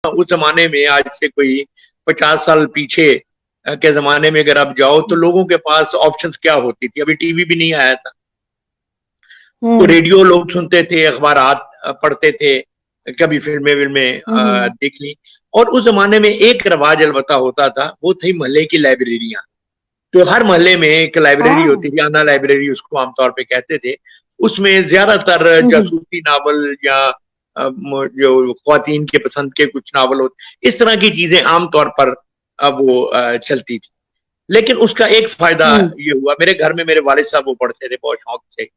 उस जमाने में, आज से कोई 50 साल पीछे के जमाने में अगर आप जाओ तो लोगों के पास ऑप्शंस क्या होती थी, अभी टीवी भी नहीं आया था। तो हम्म। रेडियो लोग सुनते थे, अखबार पढ़ते थे, कभी फिल्में विल्में हम्म। देख ली। और उस जमाने में एक रवाज अलबत्ता होता था, वो थी मोहल्ले की लाइब्रेरियां। तो हर मोहल्ले में एक लाइब्रेरी हाँ। होती थी, आना लाइब्रेरी उसको आमतौर पे कहते थे। उसमें ज्यादातर हम्म। जासूसी नावल या जो ख्वातीन के पसंद के कुछ नावल होते, इस तरह की चीजें आमतौर पर वो चलती थी। लेकिन उसका एक फायदा हम्म। ये हुआ, मेरे घर में मेरे वालिद साहब वो पढ़ते थे बहुत शौक से।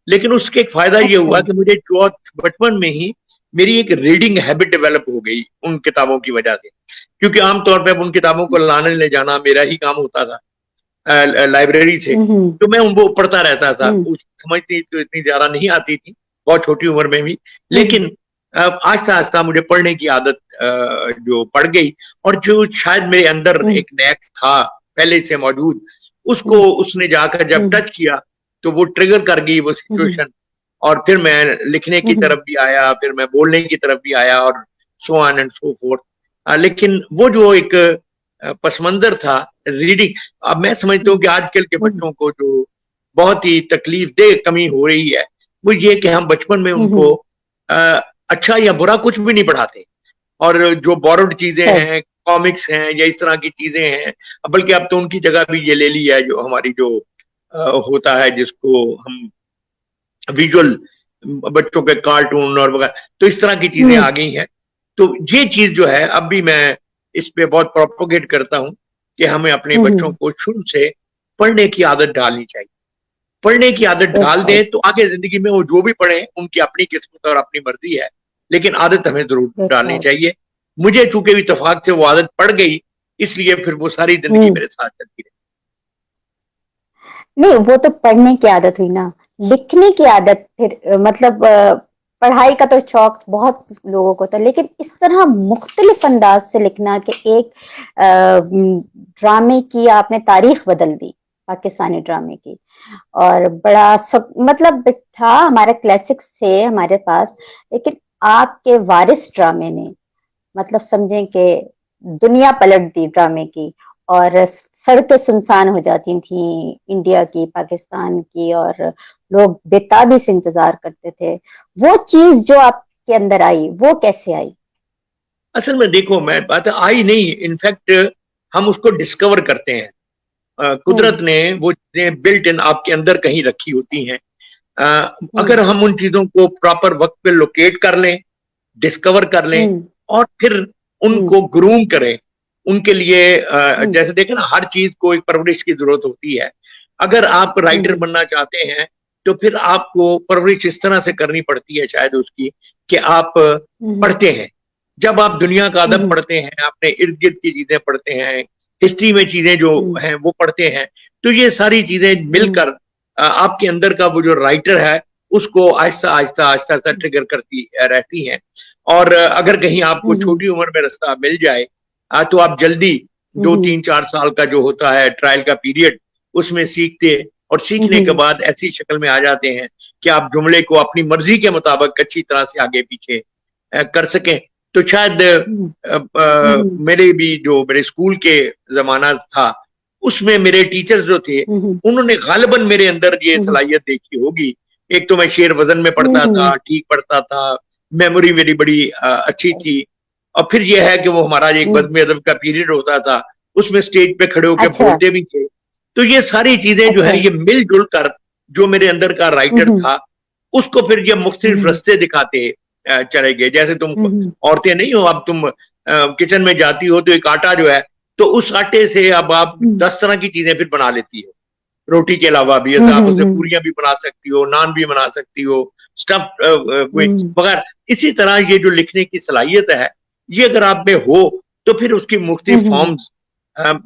लेकिन उसके एक फायदा ये अच्छा। हुआ कि मुझे जो बचपन में ही मेरी एक रीडिंग हैबिट डेवलप हो गई उन किताबों की वजह से। क्योंकि आमतौर पर उन किताबों को लाने ले जाना मेरा ही काम होता था लाइब्रेरी से। हम्म। तो मैं उनको पढ़ता रहता था। हम्म। उस समझ तो इतनी ज्यादा नहीं आती थी, बहुत छोटी उम्र में भी। हम्म। लेकिन आहिस्ता आहिस्ता मुझे पढ़ने की आदत जो पड़ गई। और जो शायद मेरे अंदर हम्म। एक नैक था पहले से मौजूद, उसको हम्म। उसने जाकर जब हम्म। टच किया तो वो ट्रिगर कर गई वो हम्म। सिचुएशन। और फिर मैं लिखने की हम्म। तरफ भी आया, फिर मैं बोलने की तरफ भी आया, और so on and so fourth. लेकिन वो जो एक पस मंजर था रीडिंग, अब मैं समझता हूँ कि आजकल के हम्म। बच्चों को जो बहुत ही तकलीफ दे कमी हो रही है, वो ये कि हम बचपन में उनको हम्म। अ, अच्छा या बुरा कुछ भी नहीं पढ़ाते। और जो बोरोड चीजें सही। हैं, कॉमिक्स हैं या इस तरह की चीजें हैं, बल्कि अब तो उनकी जगह भी ये ले ली है जो हमारी जो होता है, जिसको हम विजुअल, बच्चों के कार्टून और वगैरह, तो इस तरह की चीजें हम्म। आ गई हैं। तो ये चीज जो है अब भी मैं इस पे बहुत प्रोपोगेट करता हूँ कि हमें अपने बच्चों हम्म। को शुरू से पढ़ने की आदत डालनी चाहिए। पढ़ने की आदत डाल बिल्कुल। दें तो आगे जिंदगी में वो जो भी पढ़े उनकी अपनी किस्मत और अपनी मर्जी है, लेकिन आदत हमें जरूर डालनी बिल्कुल। चाहिए। मुझे चूंकि भी इत्तेफाक से वो आदत पड़ गई, इसलिए फिर वो सारी जिंदगी हम्म। मेरे साथ चलती रही। नहीं, वो तो पढ़ने की आदत हुई ना। लिखने की आदत फिर मतलब पढ़ाई का तो शौक बहुत लोगों को था, लेकिन इस तरह मुख्तलिफ अंदाज से लिखना कि एक ड्रामे की आपने तारीख बदल दी, पाकिस्तानी ड्रामे की। और बड़ा मतलब था, हमारे क्लासिक्स थे हमारे पास, लेकिन आपके वारिस ड्रामे ने मतलब समझें कि दुनिया पलट दी ड्रामे की। और सड़कें सुनसान हो जाती थी इंडिया की, पाकिस्तान की, और लोग बेताबी से इंतजार करते थे। वो चीज जो आपके अंदर आई, वो कैसे आई? असल में देखो, मैं बात आई नहीं, इनफैक्ट हम उसको डिस्कवर करते हैं। हम्म। कुदरत ने वो चीजें बिल्ट इन आपके अंदर कहीं रखी होती हैं। हम्म। अगर हम उन चीजों को प्रॉपर वक्त पे लोकेट कर लें, डिस्कवर कर लें, हम्म। और फिर हम्म। उनको ग्रूम करें उनके लिए। हम्म। जैसे देखें ना, हर चीज को एक परवरिश की जरूरत होती है। अगर आप राइटर हम्म। बनना चाहते हैं तो फिर आपको परवरिश इस तरह से करनी पड़ती है शायद उसकी, कि आप हम्म। पढ़ते हैं। जब आप दुनिया का अदब हम्म। पढ़ते हैं, अपने इर्द गिर्द की चीजें पढ़ते हैं, हिस्ट्री में चीजें जो हम्म। हैं वो पढ़ते हैं, तो ये सारी चीजें हम्म। मिलकर आपके अंदर का वो जो राइटर है उसको आहिस्ता आहिस्ता आहिस्ता आहिस्ता ट्रिगर करती रहती हैं। और अगर कहीं आपको हम्म। छोटी उम्र में रास्ता मिल जाए, तो आप जल्दी दो हम्म। तीन चार साल का जो होता है ट्रायल का पीरियड, उसमें सीखते, और सीखने के हम्म। बाद ऐसी शक्ल में आ जाते हैं कि आप जुमले को अपनी मर्जी के मुताबिक अच्छी तरह से आगे पीछे कर सकें। तो शायद हम्म। हम्म। मेरे भी जो मेरे स्कूल के जमाना था, उसमें मेरे टीचर्स जो थे, हम्म। उन्होंने गालिबन मेरे अंदर ये हम्म। सलाहियत देखी होगी। एक तो मैं शेर वजन में पढ़ता हम्म। था, ठीक पढ़ता था, मेमोरी मेरी बड़ी अच्छी थी। और फिर यह है कि वो हमारा एक हम्म। बज़्म अदब का पीरियड होता था, उसमें स्टेज पे खड़े होकर अच्छा। बोलते भी थे। तो ये सारी चीजें जो अच्छा। है ये मिलजुल कर जो मेरे अंदर का राइटर हम्म। था, उसको फिर ये मुख्तलिफ हम्म। रास्ते दिखाते चले गए। जैसे तुम हम्म। औरतें नहीं हो, अब तुम किचन में जाती हो तो एक आटा जो है, तो उस आटे से अब आप हम्म। 10 तरह की चीजें फिर बना लेती हो, रोटी के अलावा भी। जैसे हम्म। आप उससे हम्म। पूरियां भी बना सकती हो, नान भी बना सकती हो, स्टफ हम्म। वगैरह। इसी तरह ये जो लिखने की सलाहियत है, ये अगर आप में हो तो फिर उसकी मुख्तलिफ हम्म। फॉर्म्स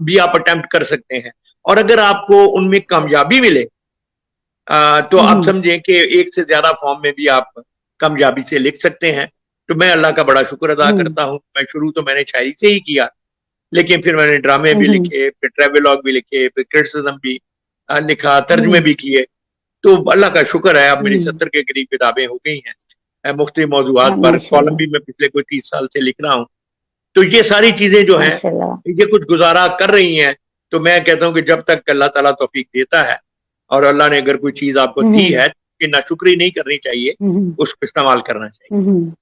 भी आप अटेम्प्ट कर सकते हैं। और अगर आपको उनमें कामयाबी मिले, तो आप हम्म। समझें कि एक से ज्यादा फॉर्म में भी आप कामयाबी से लिख सकते हैं। तो मैं अल्लाह का बड़ा शुक्र अदा हम्म। करता हूँ। मैं शुरू तो मैंने शायरी से ही किया, लेकिन फिर मैंने ड्रामे भी हम्म। लिखे, फिर ट्रेवलॉग भी लिखे, फिर क्रिटिसिज्म भी लिखा, तर्जुमे हम्म। भी किए। तो अल्लाह का शुक्र है, अब मेरी हम्म। 70 के करीब किताबें हो गई हैं। मुख्तलिफ मौजूआत हाँ, पर कॉलम माशाल्लाह। भी मैं पिछले कोई 30 साल से लिख रहा हूँ। तो ये सारी चीजें जो हैं, माशाल्लाह। ये कुछ गुजारा कर रही हैं। तो मैं कहता हूँ कि जब तक अल्लाह ताला तौफीक देता है, और अल्लाह ने अगर कोई चीज आपको दी हम्म है, कि नाशुक्री नहीं करनी चाहिए, हम्म उसको इस्तेमाल करना चाहिए। हम्म